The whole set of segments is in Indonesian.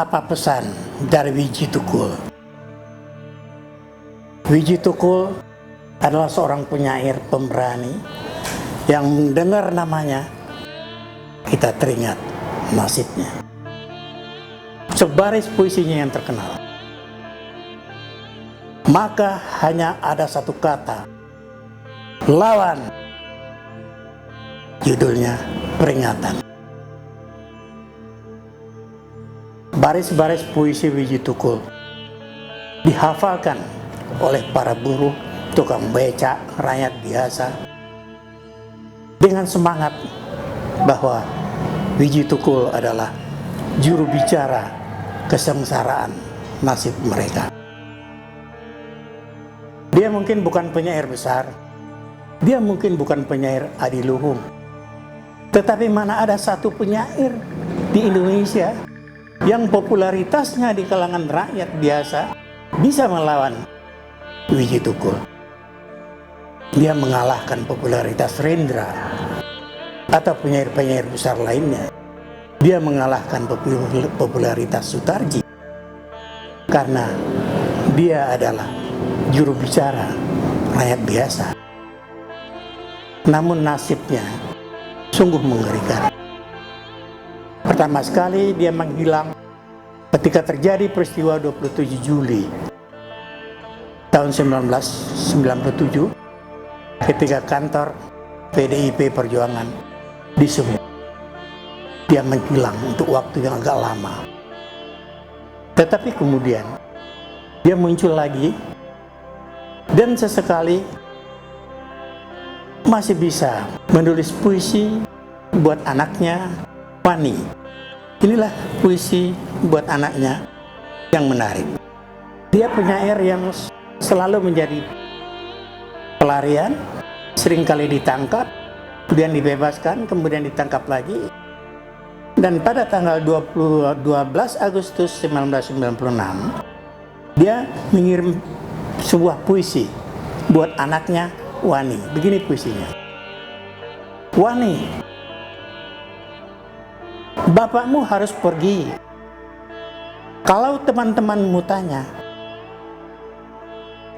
Apa pesan dari Wiji Tukul? Wiji Tukul adalah seorang penyair pemberani yang mendengar namanya kita teringat nasibnya. Sebaris puisinya yang terkenal, maka hanya ada satu kata, lawan. Judulnya peringatan. Baris-baris puisi Wiji Tukul dihafalkan oleh para buruh, tukang becak, rakyat biasa dengan semangat bahwa Wiji Tukul adalah juru bicara kesengsaraan nasib mereka. Dia mungkin bukan penyair besar, dia mungkin bukan penyair adiluhung, tetapi mana ada satu penyair di Indonesia yang popularitasnya di kalangan rakyat biasa bisa melawan Wiji Tukul. Dia mengalahkan popularitas Rendra atau penyair-penyair besar lainnya. Dia mengalahkan popularitas Sutarji karena dia adalah juru bicara rakyat biasa. Namun nasibnya sungguh mengerikan. Pertama sekali dia menghilang ketika terjadi peristiwa 27 Juli tahun 1997 ketika kantor PDIP Perjuangan disebut. Dia menghilang untuk waktu yang agak lama. Tetapi kemudian dia muncul lagi dan sesekali masih bisa menulis puisi buat anaknya Wani. Inilah puisi buat anaknya yang menarik. Dia penyair yang selalu menjadi pelarian, seringkali ditangkap, kemudian dibebaskan, kemudian ditangkap lagi. Dan pada tanggal 12 Agustus 1996, dia mengirim sebuah puisi buat anaknya Wani. Begini puisinya. Wani, bapakmu harus pergi. Kalau teman-temanmu tanya,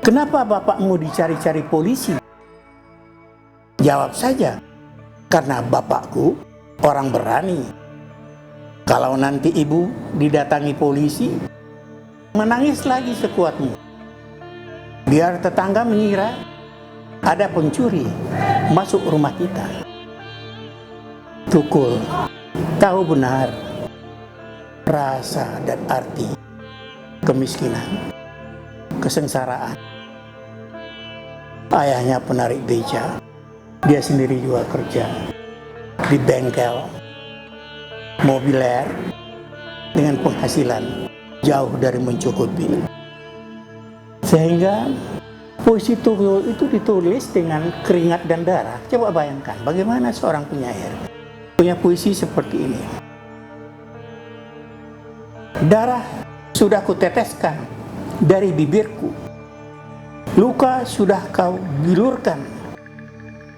kenapa bapakmu dicari-cari polisi? Jawab saja, karena bapakku orang berani. Kalau nanti ibu didatangi polisi, menangis lagi sekuatmu. Biar tetangga mengira ada pencuri masuk rumah kita. Tukul tahu benar rasa dan arti kemiskinan, kesengsaraan. Ayahnya penarik beca, dia sendiri juga kerja di bengkel mobiler dengan penghasilan jauh dari mencukupi. Sehingga puisi Tukul itu ditulis dengan keringat dan darah. Coba bayangkan bagaimana seorang penyair punya puisi seperti ini. Darah sudah kuteteskan dari bibirku, luka sudah kau bilurkan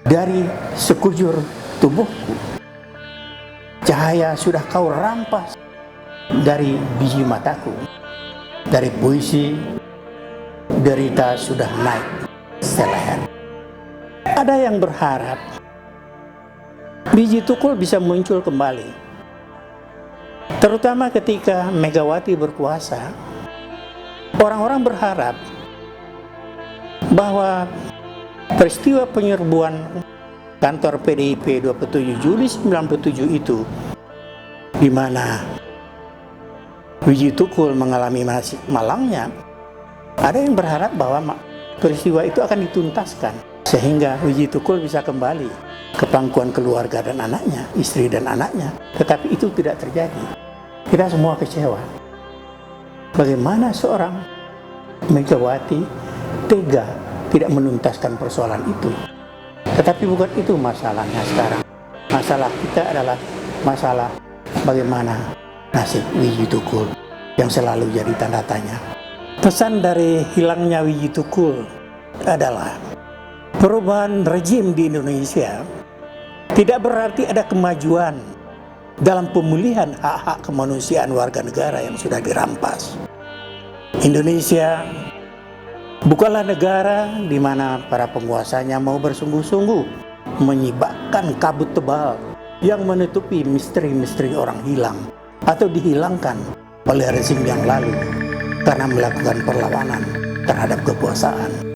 dari sekujur tubuhku, cahaya sudah kau rampas dari biji mataku. Dari puisi, derita sudah naik seleher. Ada yang berharap Wiji Tukul bisa muncul kembali, terutama ketika Megawati berkuasa. Orang-orang berharap bahwa peristiwa penyerbuan kantor PDIP 27 Juli 1997 itu, di mana Wiji Tukul mengalami malangnya, ada yang berharap bahwa peristiwa itu akan dituntaskan sehingga Wiji Tukul bisa kembali ke pangkuan keluarga dan anaknya, istri dan anaknya. Tetapi itu tidak terjadi. Kita semua kecewa. Bagaimana seorang Megawati tega tidak menuntaskan persoalan itu. Tetapi bukan itu masalahnya sekarang. Masalah kita adalah masalah bagaimana nasib Wiji Tukul yang selalu jadi tanda tanya. Pesan dari hilangnya Wiji Tukul adalah perubahan rejim di Indonesia tidak berarti ada kemajuan dalam pemulihan hak-hak kemanusiaan warga negara yang sudah dirampas. Indonesia bukanlah negara di mana para penguasanya mau bersungguh-sungguh menyibakkan kabut tebal yang menutupi misteri-misteri orang hilang atau dihilangkan oleh rezim yang lalu karena melakukan perlawanan terhadap kekuasaan.